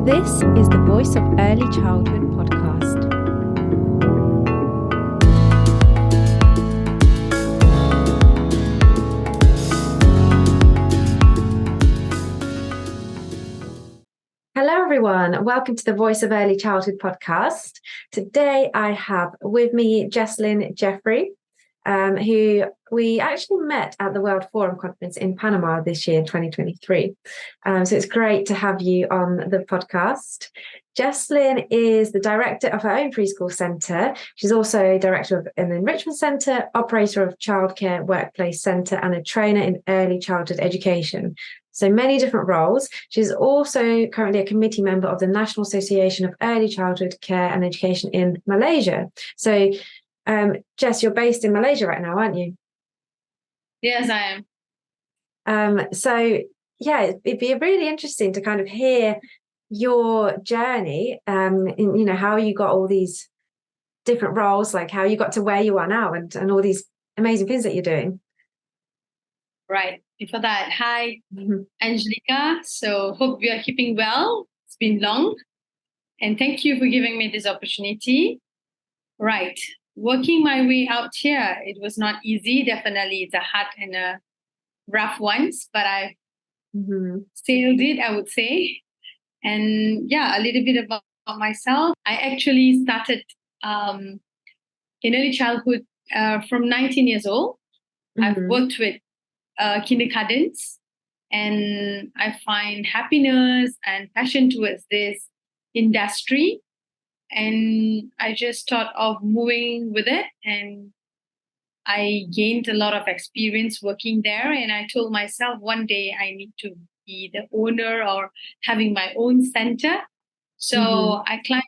This is the Voice of Early Childhood podcast. Hello everyone, welcome to the Voice of Early Childhood podcast. Today I have with me Jesslynn Jeffrey, who we actually met at the World Forum Conference in Panama this year, 2023. So it's great to have you on the podcast. Jesslynn is the director of her own preschool centre. She's also director of an Enrichment centre, operator of childcare workplace centre, and a trainer in early childhood education. So many different roles. She's also currently a committee member of the National Association of Early Childhood Care and Education in Malaysia. So Jess, you're based in Malaysia right now, aren't you? Yes, I am. So yeah, it'd be really interesting to kind of hear your journey, in, how you got all these different roles, like how you got to where you are now and all these amazing things that you're doing. Right. Before that, hi, Angelica. So hope you are keeping well. It's been long. And thank you for giving me this opportunity. Right. Working my way out here, it was not easy. Definitely, it's a hard and a rough ones, but I sailed it, I would say. And yeah, a little bit about myself. I actually started in early childhood from 19 years old. I've worked with kindergartens, and I find happiness and passion towards this industry. And I just thought of moving with it, and I gained a lot of experience working there. And I told myself one day I need to be the owner or having my own center. So I climbed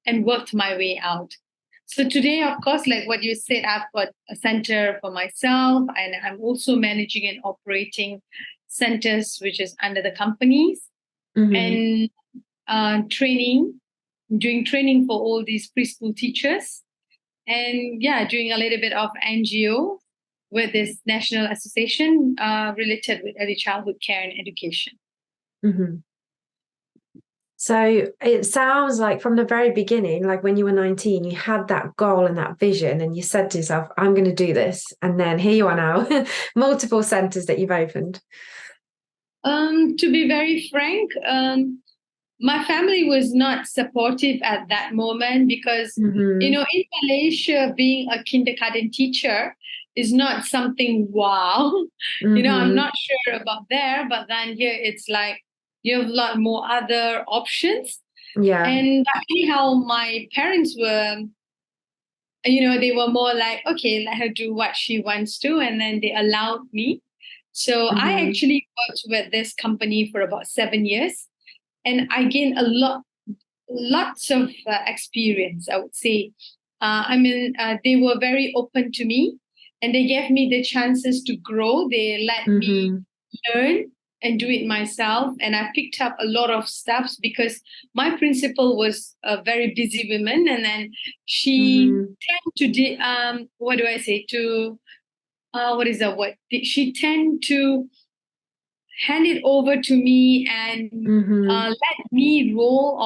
and worked my way out. So today, of course, like what you said, I've got a center for myself, and I'm also managing and operating centers, which is under the companies, and doing training for all these preschool teachers, and doing a little bit of NGO with this national association related with early childhood care and education. So it sounds like from the very beginning, like when you were 19, you had that goal and that vision, and you said to yourself, I'm going to do this. And then here you are now, multiple centers that you've opened. To be very frank, my family was not supportive at that moment because, in Malaysia, being a kindergarten teacher is not something wow. I'm not sure about there, but then here it's like, you have a lot more other options. Yeah. And that's how my parents were, they were more like, okay, let her do what she wants to. And then they allowed me. So I actually worked with this company for about 7 years. And I gained lots of experience, I would say. They were very open to me, and they gave me the chances to grow. They let me learn and do it myself. And I picked up a lot of stuff because my principal was a very busy woman. And then she tend to, she tend to hand it over to me and let me roll.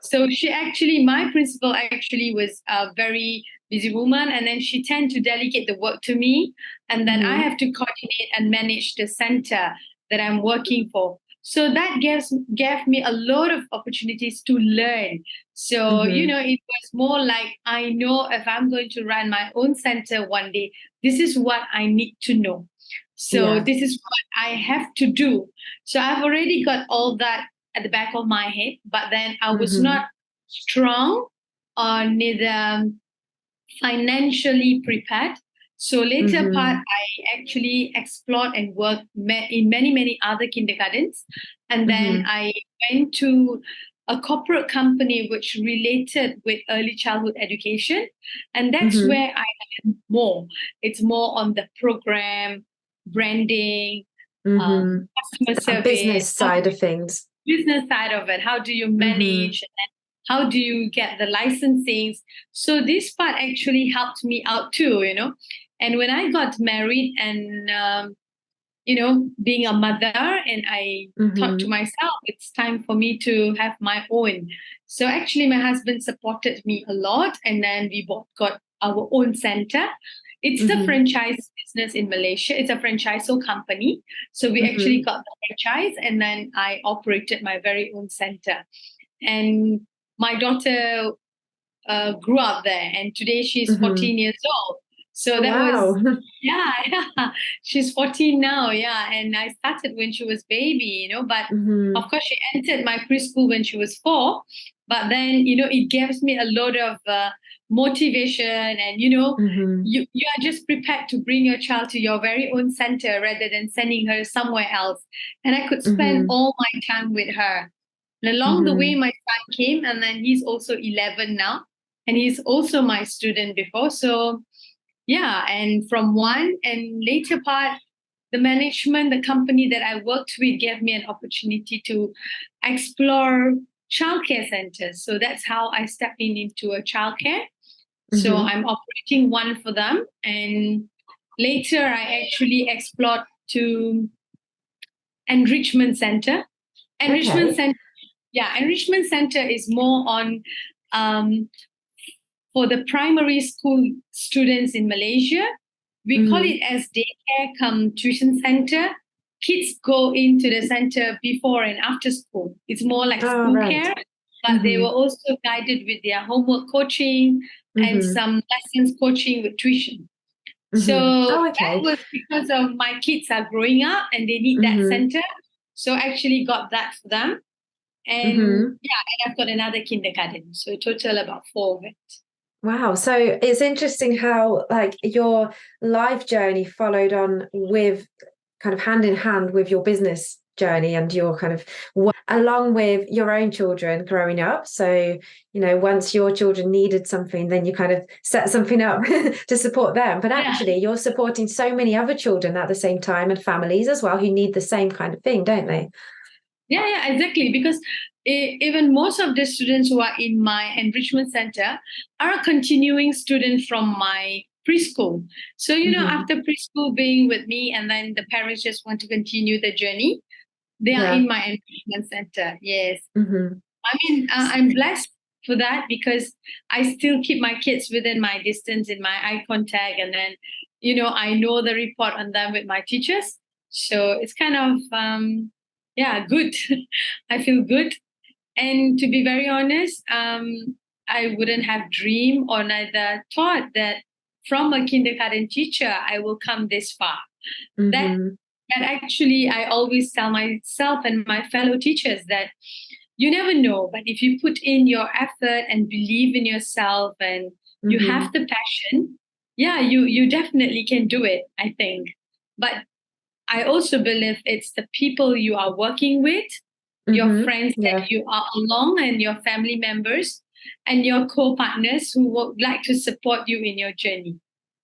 So my principal actually was a very busy woman, and then she tend to delegate the work to me, and then I have to coordinate and manage the center that I'm working for. So that gave me a lot of opportunities to learn. So, it was more like, I know if I'm going to run my own center one day, this is what I need to know. So this is what I have to do. So I've already got all that at the back of my head, but then I was not strong or neither financially prepared. So later part, I actually explored and worked in many, many other kindergartens. And then I went to a corporate company which related with early childhood education. And that's where I learned more. It's more on the program, branding, customer service, business side of things. Business side of it. How do you manage? And how do you get the licensing? So this part actually helped me out too, And when I got married and being a mother, and I thought to myself, it's time for me to have my own. So actually, my husband supported me a lot, and then we both got our own center. It's a franchise business in Malaysia. It's a franchisor company. So we actually got the franchise, and then I operated my very own center. And my daughter grew up there, and today she's 14 years old. So that was, yeah, she's 14 now, yeah. And I started when she was baby, but of course she entered my preschool when she was 4. But then, it gives me a lot of motivation, and, you are just prepared to bring your child to your very own center rather than sending her somewhere else. And I could spend all my time with her. And along the way, my son came, and then he's also 11 now. And he's also my student before. So, yeah, and from one and later part, the management, the company that I worked with gave me an opportunity to explore childcare centers. So that's how I stepped into a childcare. So I'm operating one for them. And later I actually explored to Enrichment Center. Enrichment Center is more on for the primary school students in Malaysia. We call it as daycare come tuition center. Kids go into the center before and after school. It's more like school care, but they were also guided with their homework coaching and some lessons coaching with tuition. So that was because of my kids are growing up and they need that center. So I actually got that for them. And and I've got another kindergarten. So total about 4 of it. Wow. So it's interesting how like your life journey followed on with kind of hand in hand with your business journey and your kind of along with your own children growing up. So, once your children needed something, then you kind of set something up to support them. But actually you're supporting so many other children at the same time and families as well who need the same kind of thing, don't they? Yeah, exactly. Because even most of the students who are in my enrichment center are a continuing student from my preschool. So, after preschool being with me, and then the parents just want to continue the journey, they are in my enrichment center. Yes. I mean, I'm blessed for that because I still keep my kids within my distance in my eye contact. And then, I know the report on them with my teachers. So it's kind of, good. I feel good. And to be very honest, I wouldn't have dreamed or neither thought that from a kindergarten teacher, I will come this far. That actually, I always tell myself and my fellow teachers that you never know, but if you put in your effort and believe in yourself and you have the passion, you definitely can do it, I think. But I also believe it's the people you are working with, your friends that you are along, and your family members and your co-partners who would like to support you in your journey.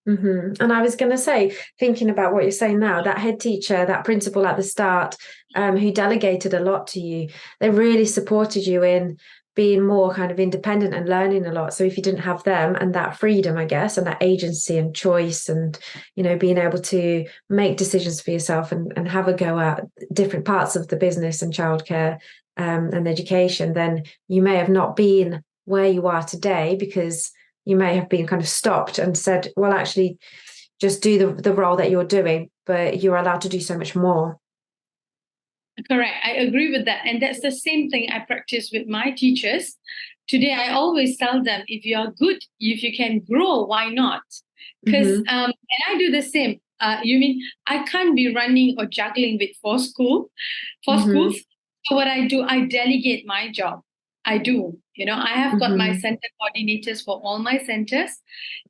And I was going to say, thinking about what you're saying now, that head teacher, that principal at the start, who delegated a lot to you, they really supported you in being more kind of independent and learning a lot. So if you didn't have them and that freedom, I guess, and that agency and choice and, being able to make decisions for yourself and have a go at different parts of the business and childcare and education, then you may have not been where you are today because you may have been kind of stopped and said, well, actually, just do the role that you're doing, but you're allowed to do so much more. Correct. I agree with that. And that's the same thing I practice with my teachers. Today, I always tell them, if you are good, if you can grow, why not? Because, and I do the same. You mean I can't be running or juggling with four schools. So what I do, I delegate my job. I do. I have got my center coordinators for all my centers,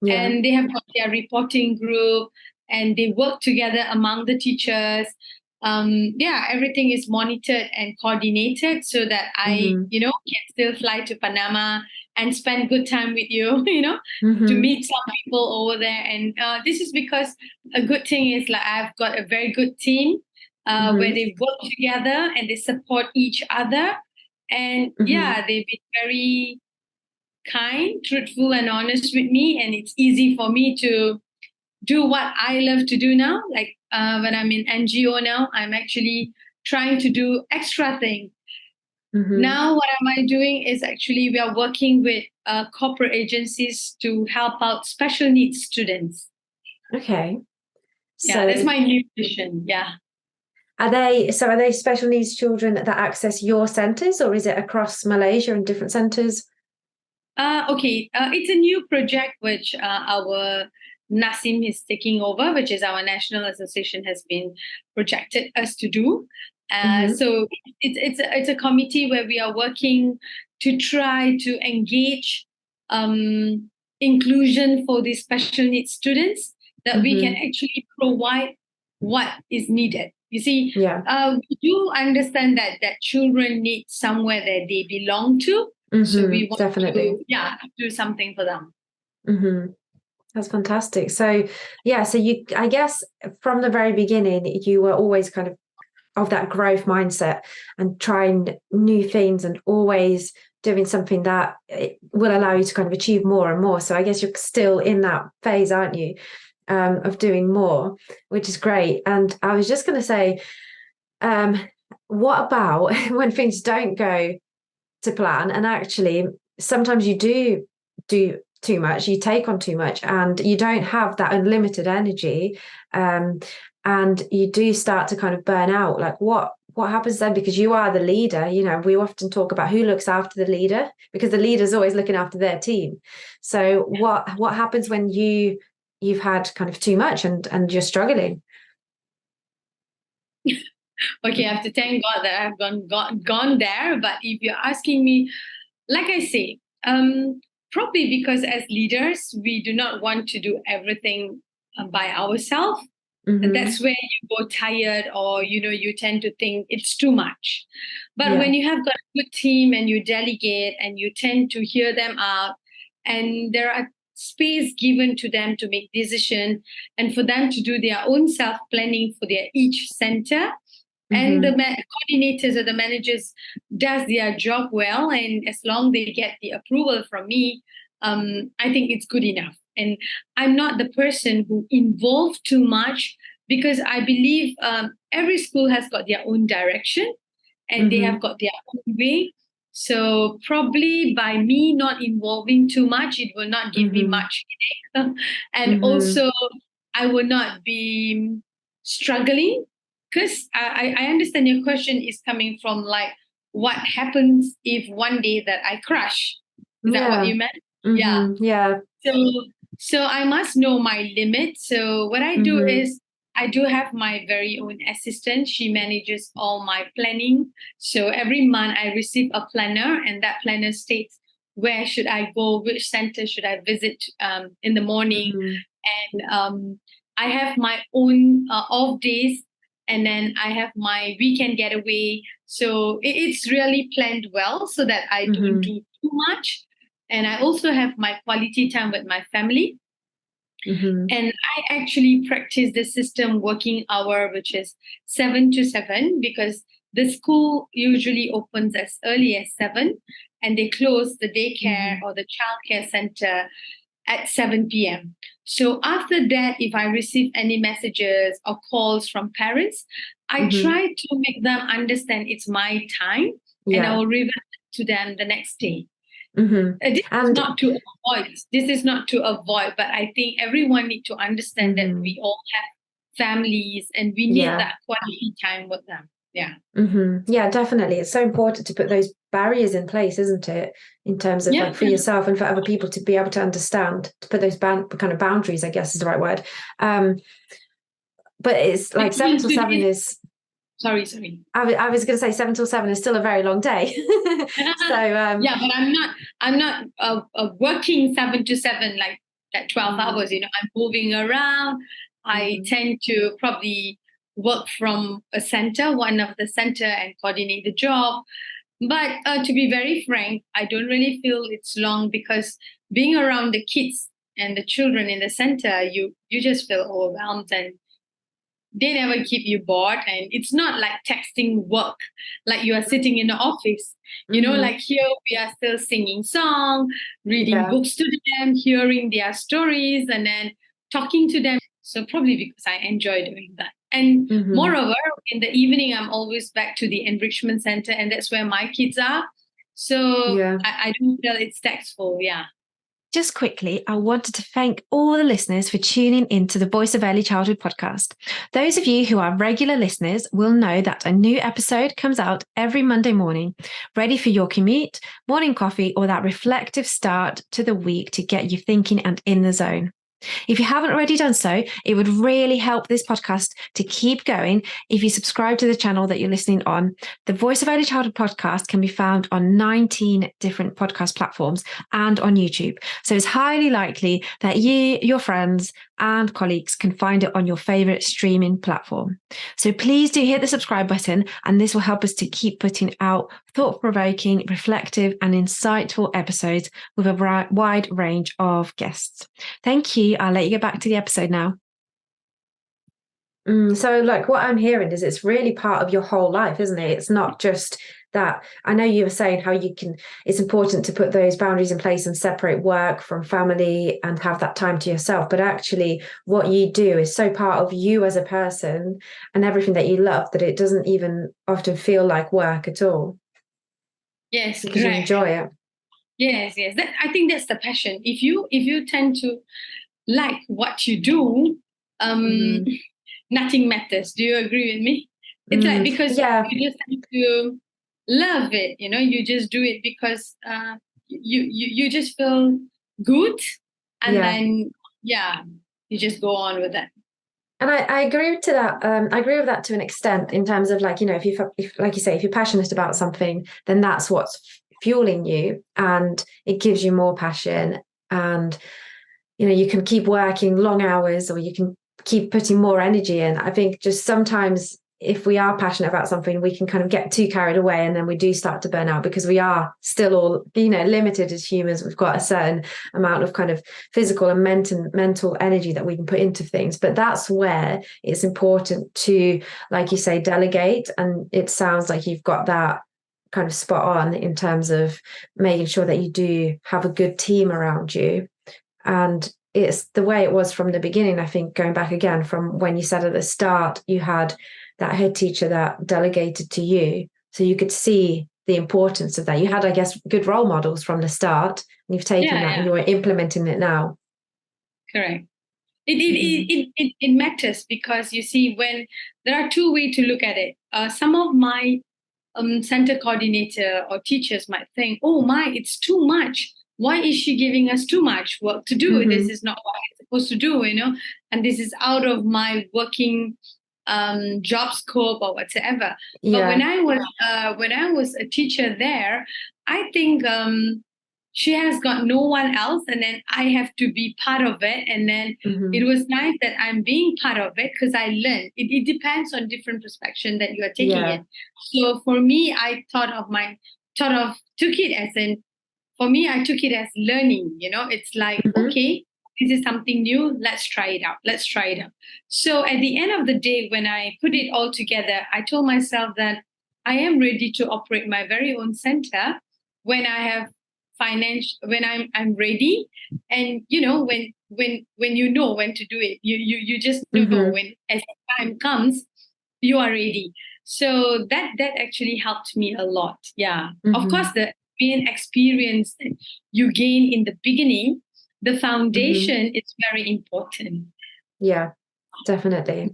and they have got their reporting group, and they work together among the teachers. Everything is monitored and coordinated so that I, can still fly to Panama and spend good time with you, to meet some people over there. And this is because a good thing is like I've got a very good team where they work together and they support each other. And they've been very kind, truthful, and honest with me. And it's easy for me to do what I love to do now, like when I'm in NGO now, I'm actually trying to do extra thing. Now, what am I doing is actually we are working with corporate agencies to help out special needs students. Okay. Yeah, that's my new mission. Yeah. Are they special needs children that access your centres, or is it across Malaysia in different centres? Okay. It's a new project which our Nasim is taking over, which is our national association has been projected us to do. So it's a committee where we are working to try to engage inclusion for these special needs students, that we can actually provide what is needed. You see, you understand that children need somewhere that they belong to. So we want definitely to do something for them. That's fantastic. So you, I guess from the very beginning, you were always kind of that growth mindset and trying new things and always doing something that will allow you to kind of achieve more and more. So I guess you're still in that phase, aren't you, of doing more, which is great. And I was just going to say, what about when things don't go to plan, and actually sometimes you do too much, you take on too much, and you don't have that unlimited energy, and you do start to kind of burn out? Like what happens then? Because you are the leader, we often talk about who looks after the leader, because the leader's always looking after their team. So what happens when you've had kind of too much and you're struggling? Okay, I have to thank God that I've gone there. But if you're asking me, like I say, probably because as leaders, we do not want to do everything by ourselves. And that's where you go tired, or, you tend to think it's too much. But when you have got a good team and you delegate and you tend to hear them out, and there are space given to them to make decisions and for them to do their own self-planning for their each center, and the coordinators or the managers does their job well, and as long they get the approval from me, I think it's good enough. And I'm not the person who involved too much, because I believe every school has got their own direction and they have got their own way. So probably by me not involving too much, it will not give me much headache. And also I will not be struggling. Because I understand your question is coming from like, what happens if one day that I crash? Is that what you meant? Yeah. So I must know my limit. So what I do is I do have my very own assistant. She manages all my planning. So every month I receive a planner, and that planner states where should I go, which center should I visit in the morning. And I have my own off days. And then I have my weekend getaway. So it's really planned well so that I don't do too much. And I also have my quality time with my family. And I actually practice the system working hour, which is 7 to 7, because the school usually opens as early as 7 and they close the daycare or the childcare center at 7 p.m. So after that, if I receive any messages or calls from parents, I try to make them understand it's my time, and I will revert to them the next day. This is not to avoid. This is not to avoid, but I think everyone needs to understand that we all have families and we need that quality time with them. Yeah. Yeah, definitely. It's so important to put those barriers in place, isn't it? In terms of like for yourself and for other people to be able to understand, to put those kind of boundaries, I guess is the right word. But it's like 7 till 7 is. Sorry. I was going to say 7 till 7 is still a very long day. So but I'm not working 7 to 7 like that 12 hours. I'm moving around. I tend to probably work from one of the center, and coordinate the job. But to be very frank, I don't really feel it's long, because being around the kids and the children in the center, you just feel overwhelmed, and they never keep you bored. And it's not like texting work, like you are sitting in the office. Like here we are still singing songs, reading books to them, hearing their stories, and then talking to them. So probably because I enjoy doing that. And moreover, in the evening, I'm always back to the enrichment center, and that's where my kids are. So I don't feel it's taxable. Yeah. Just quickly, I wanted to thank all the listeners for tuning into the Voice of Early Childhood podcast. Those of you who are regular listeners will know that a new episode comes out every Monday morning, ready for your commute, morning coffee, or that reflective start to the week to get you thinking and in the zone. If you haven't already done so, it would really help this podcast to keep going if you subscribe to the channel that you're listening on. The Voice of Early Childhood podcast can be found on 19 different podcast platforms and on YouTube. So it's highly likely that you, your friends, and colleagues can find it on your favorite streaming platform. So please do hit the subscribe button, and this will help us to keep putting out thought-provoking, reflective, and insightful episodes with a wide range of guests. Thank you. I'll let you get back to the episode now. So like what I'm hearing is it's really part of your whole life, isn't it? It's not just that. I know you were saying how it's important to put those boundaries in place and separate work from family and have that time to yourself. But actually what you do is so part of you as a person and everything that you love that it doesn't even often feel like work at all. Yes, because correct. You enjoy it. Yes. I think that's the passion. If you tend to like what you do, nothing matters. Do you agree with me? It's like because you just have to love it. You just do it because you just feel good, and then you just go on with that. And I agree to that. I agree with that to an extent in terms of like, if like you say, if you're passionate about something, then that's what's fueling you, and it gives you more passion, and you can keep working long hours, or you can keep putting more energy in. I think just sometimes if we are passionate about something, we can kind of get too carried away, and then we do start to burn out because we are still all, limited as humans. We've got a certain amount of kind of physical and mental energy that we can put into things. But that's where it's important to, like you say, delegate. And it sounds like you've got that kind of spot on in terms of making sure that you do have a good team around you. And it's the way it was from the beginning. I think going back again from when you said at the start, you had that head teacher that delegated to you, so you could see the importance of that. You had, I guess, good role models from the start, and you've taken that and you're implementing it now. Correct. It matters because you see, when there are two ways to look at it. Some of my center coordinator or teachers might think, "Oh my, it's too much. Why is she giving us too much work to do? This is not what I'm supposed to do, and this is out of my working job scope or whatsoever." But when I was a teacher there, I think she has got no one else, and then I have to be part of it. And then it was nice that I'm being part of it because I learned. It depends on different perspective that you are taking it. So for me, I took it as for me, I took it as learning. It's like, okay, this is something new. Let's try it out. So at the end of the day, when I put it all together, I told myself that I am ready to operate my very own center when I have when I'm ready. And when you know when to do it, you just know when, as time comes, you are ready. So that actually helped me a lot. Of course, the main experience that you gain in the beginning, the foundation is very important. Yeah, definitely.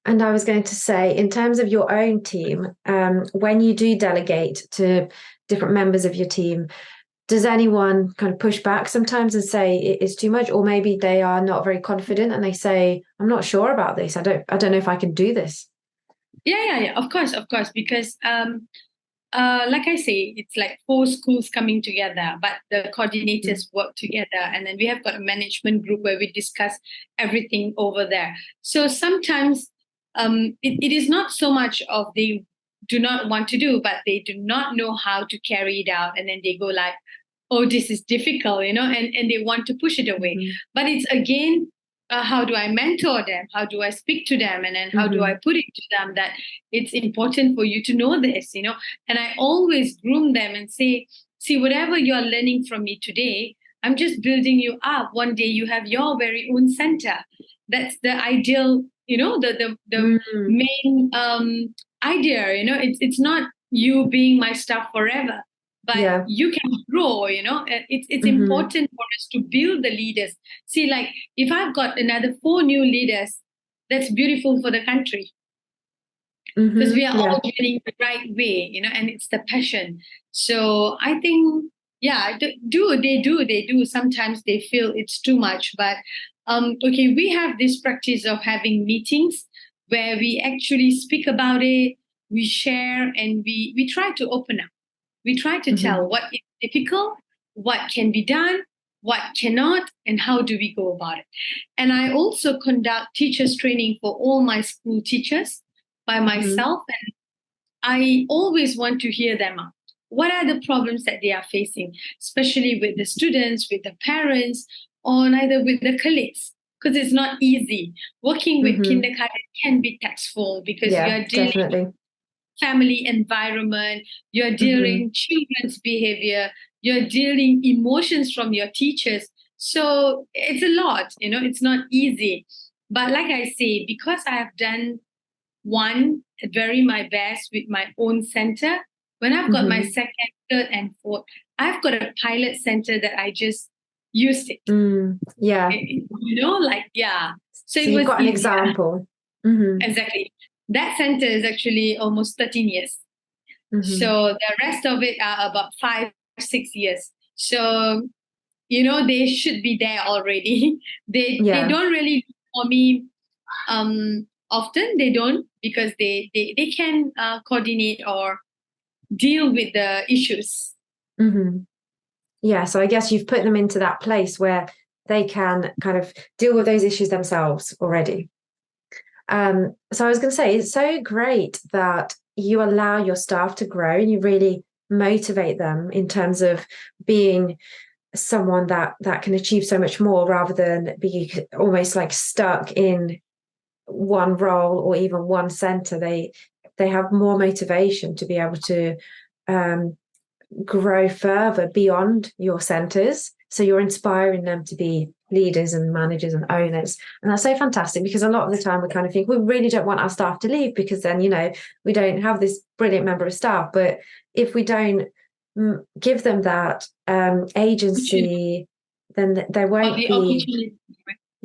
And I was going to say, in terms of your own team, when you do delegate to different members of your team, does anyone kind of push back sometimes and say it is too much, or maybe they are not very confident and they say, "I'm not sure about this. I don't know if I can do this." Yeah. Of course, because like I say, it's like 4 schools coming together, but the coordinators work together, and then we have got a management group where we discuss everything over there. So sometimes it is not so much of they do not want to do, but they do not know how to carry it out, and then they go like, "Oh, this is difficult," and they want to push it away. But it's again, how do I mentor them? How do I speak to them? And then how do I put it to them that it's important for you to know this, And I always groom them and say, "See, whatever you're learning from me today, I'm just building you up. One day you have your very own center." that's the ideal, the main idea. It's not you being my staff forever, but you can grow. It's important for us to build the leaders. See, like if I've got another 4 new leaders, that's beautiful for the country. Because we are all doing the right way, and it's the passion. So I think, they do. Sometimes they feel it's too much, but we have this practice of having meetings where we actually speak about it, we share, and we try to open up. We try to tell what is difficult, what can be done, what cannot, and how do we go about it. And I also conduct teachers training for all my school teachers by myself, and I always want to hear them out. What are the problems that they are facing, especially with the students, with the parents, or either with the colleagues? Because it's not easy. Working with kindergarten can be taxful because you are dealing with family environment, you're dealing children's behavior, you're dealing emotions from your teachers. So it's a lot, it's not easy. But like I say, because I have done my best with my own center. When I've got my second, third, and fourth, I've got a pilot center that I just used it. So you've got an example. Exactly. That center is actually almost 13 years. So the rest of it are about 5-6 years. So, they should be there already. They don't really look for me often. They don't, because they can coordinate or deal with the issues. So I guess you've put them into that place where they can kind of deal with those issues themselves already. So I was going to say, it's so great that you allow your staff to grow and you really motivate them in terms of being someone that can achieve so much more, rather than be almost like stuck in one role or even one center. They have more motivation to be able to grow further beyond your centers. So you're inspiring them to be leaders and managers and owners. And that's so fantastic, because a lot of the time we kind of think we really don't want our staff to leave, because then, we don't have this brilliant member of staff. But if we don't give them that agency, then there won't be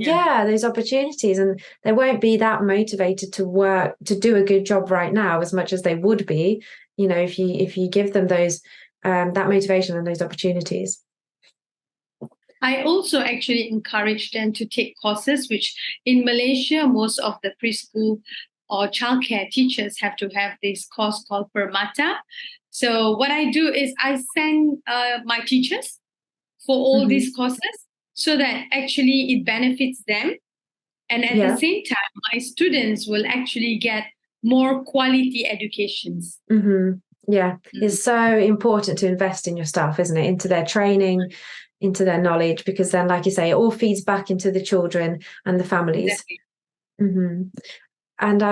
those opportunities, and they won't be that motivated to work, to do a good job right now as much as they would be, if you give them those that motivation and those opportunities. I also actually encourage them to take courses, which in Malaysia, most of the preschool or childcare teachers have to have this course called Permata. So what I do is I send my teachers for all these courses, so that actually it benefits them. And at the same time, my students will actually get more quality educations. It's so important to invest in your staff, isn't it? Into their training, into their knowledge, because then, like you say, it all feeds back into the children and the families. Exactly. And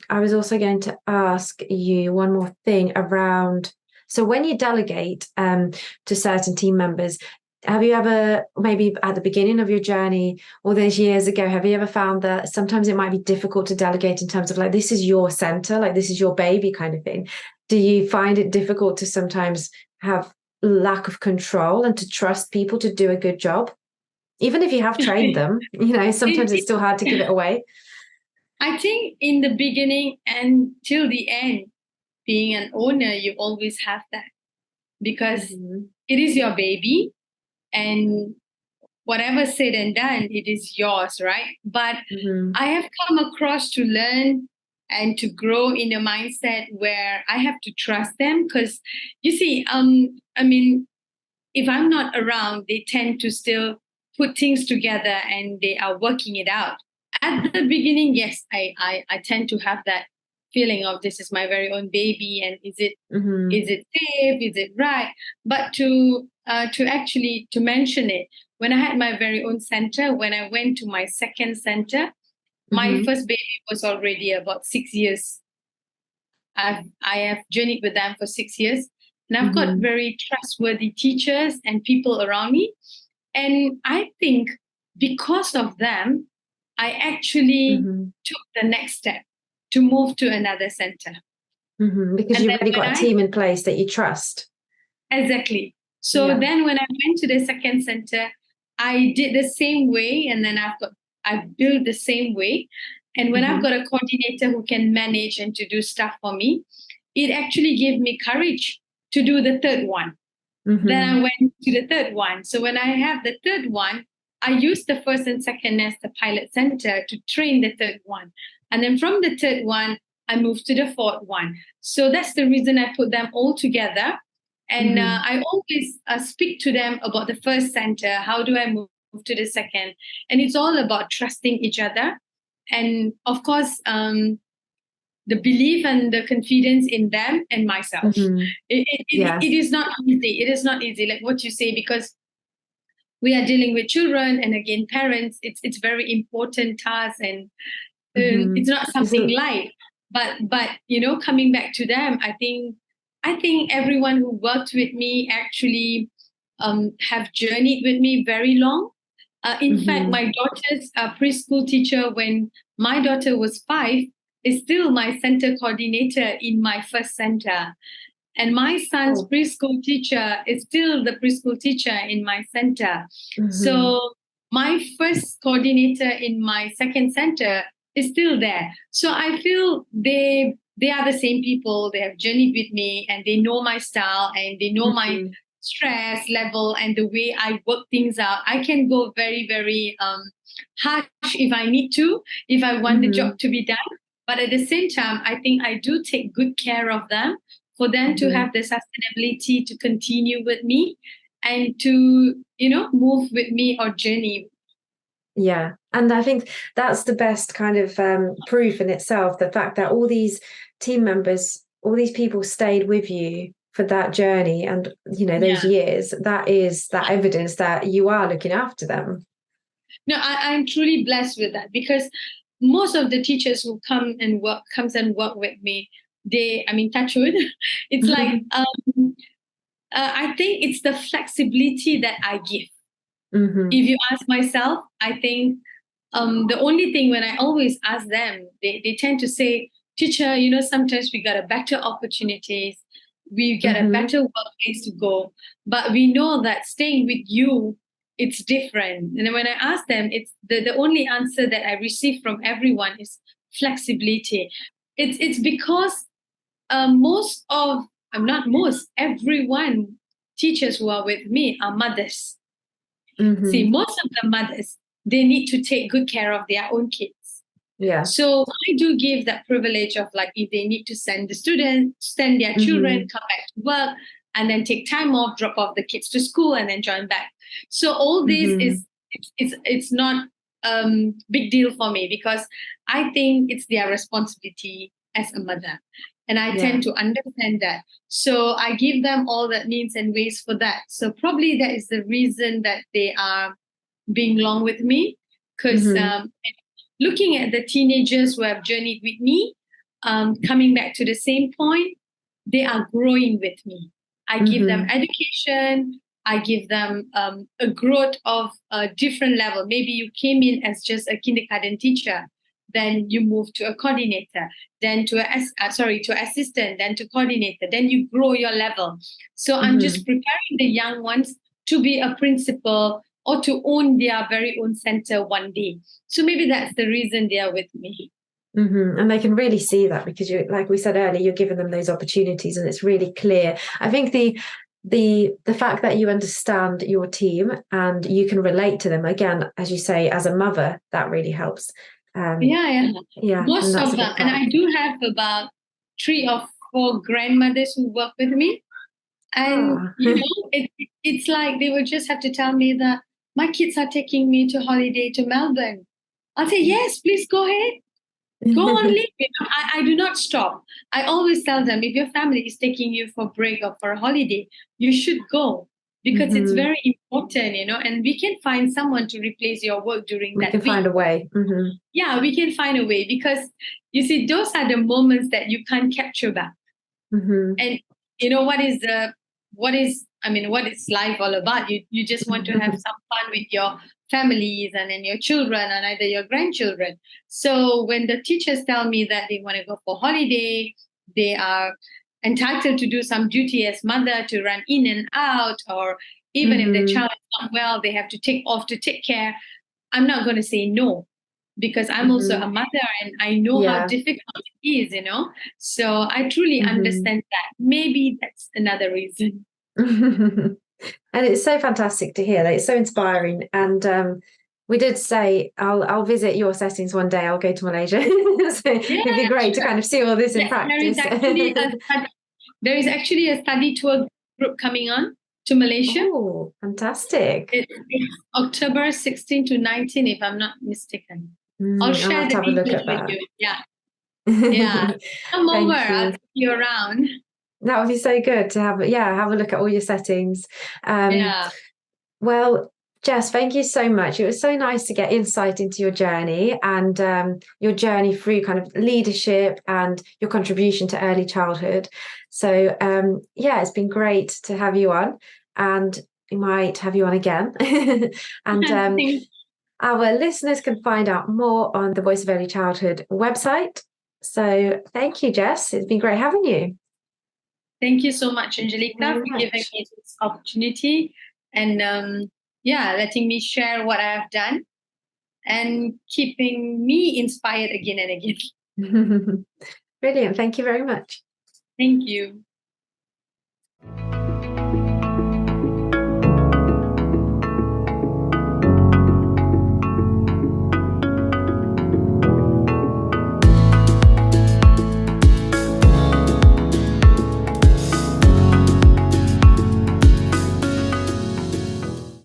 I was also going to ask you one more thing around, so when you delegate to certain team members, have you ever, maybe at the beginning of your journey or those years ago, have you ever found that sometimes it might be difficult to delegate in terms of like, this is your center, like this is your baby kind of thing? Do you find it difficult to sometimes have lack of control and to trust people to do a good job? Even if you have trained them, sometimes it's still hard to give it away. I think in the beginning and till the end, being an owner, you always have that, because it is your baby, and whatever said and done, it is yours, right? But I have come across to learn and to grow in a mindset where I have to trust them, because you see, if I'm not around, they tend to still put things together and they are working it out. At the beginning, yes, I tend to have that feeling of this is my very own baby, and is it safe, is it right? But to actually mention it, when I had my very own center, when I went to my second center, my first baby was already about 6 years. I have journeyed with them for 6 years, and I've got very trustworthy teachers and people around me. And I think because of them, I actually took the next step to move to another center. Because you've already got a team in place that you trust. Exactly. So then when I went to the second center, I did the same way, and then I've built the same way. And when I've got a coordinator who can manage and to do stuff for me, it actually gave me courage to do the third one. Then I went to the third one. So when I have the third one, I use the first and second as the pilot center to train the third one. And then from the third one, I moved to the fourth one. So that's the reason I put them all together. And I always speak to them about the first center. How do I move to the second? And it's all about trusting each other. And of course, the belief and the confidence in them and myself. It is not easy. It is not easy, like what you say, because we are dealing with children and again, parents. It's very important task, and it's not something light. But coming back to them, I think everyone who worked with me actually have journeyed with me very long. In fact, my daughter's preschool teacher, when my daughter was 5, is still my center coordinator in my first center. And my son's preschool teacher is still the preschool teacher in my center. So my first coordinator in my second center is still there. So I feel they are the same people. They have journeyed with me, and they know my style, and they know my stress level and the way I work things out. I can go very, very harsh if I need to, if I want the job to be done. But at the same time, I think I do take good care of them, for them to have the sustainability to continue with me and to, move with me or journey. Yeah. And I think that's the best kind of proof in itself, the fact that all these team members, all these people stayed with you for that journey and, those years. That is that evidence that you are looking after them. No, I'm truly blessed with that, because most of the teachers who comes and work with me, touch wood, it's like, I think it's the flexibility that I give. If you ask myself, I think the only thing when I always ask them, they tend to say, teacher, sometimes we got a better opportunities, we get a better workplace to go, but we know that staying with you, it's different. And when I ask them, it's the only answer that I receive from everyone is flexibility. It's because everyone teachers who are with me are mothers. See, most of the mothers, they need to take good care of their own kids. Yeah. So I do give that privilege of, like, if they need to send their children, come back to work, and then take time off, drop off the kids to school, and then join back. So all this it's not big deal for me, because I think it's their responsibility as a mother. And I tend to understand that. So I give them all that means and ways for that. So probably that is the reason that they are being long with me. Because looking at the teenagers who have journeyed with me, coming back to the same point, they are growing with me. I give them education. I give them a growth of a different level. Maybe you came in as just a kindergarten teacher, then you move to a coordinator, then to assistant, then to coordinator, then you grow your level. So I'm just preparing the young ones to be a principal or to own their very own center one day. So maybe that's the reason they are with me. And they can really see that, because you, like we said earlier, you're giving them those opportunities, and it's really clear. I think the fact that you understand your team and you can relate to them, again, as you say, as a mother, that really helps. Most of them, and I do have about 3 or 4 grandmothers who work with me, and it's like they would just have to tell me that my kids are taking me to holiday to Melbourne. I'll say, yes, please go ahead. Go on, leave. I do not stop. I always tell them, if your family is taking you for a break or for a holiday, you should go, because it's very important, and we can find someone to replace your work during that week. We can find a way. Yeah, we can find a way, because you see, those are the moments that you can't capture back. And what is life all about? You just want to have some fun with your families and then your children and either your grandchildren. So when the teachers tell me that they want to go for holiday, they are entitled to do some duty as mother to run in and out, or even if the child is not well, they have to take off to take care. I'm not going to say no, because I'm also a mother and I know how difficult it is, So I truly understand that. Maybe that's another reason. And it's so fantastic to hear that. It's so inspiring. And we did say I'll visit your settings one day. I'll go to Malaysia. So it'd be great to kind of see all this in practice. There is actually a study tour group coming on to Malaysia. Oh, fantastic. It's October 16 to 19, if I'm not mistaken. I'll share the details with you. Yeah. Yeah. Come over. I'll take you around. That would be so good to have a look at all your settings. Well, Jess, thank you so much. It was so nice to get insight into your journey and your journey through kind of leadership and your contribution to early childhood. So it's been great to have you on, and we might have you on again. And our listeners can find out more on the Voice of Early Childhood website. So thank you, Jess. It's been great having you. Thank you so much, Angelica, for giving me this opportunity and letting me share what I have done and keeping me inspired again and again. Brilliant. Thank you very much. Thank you.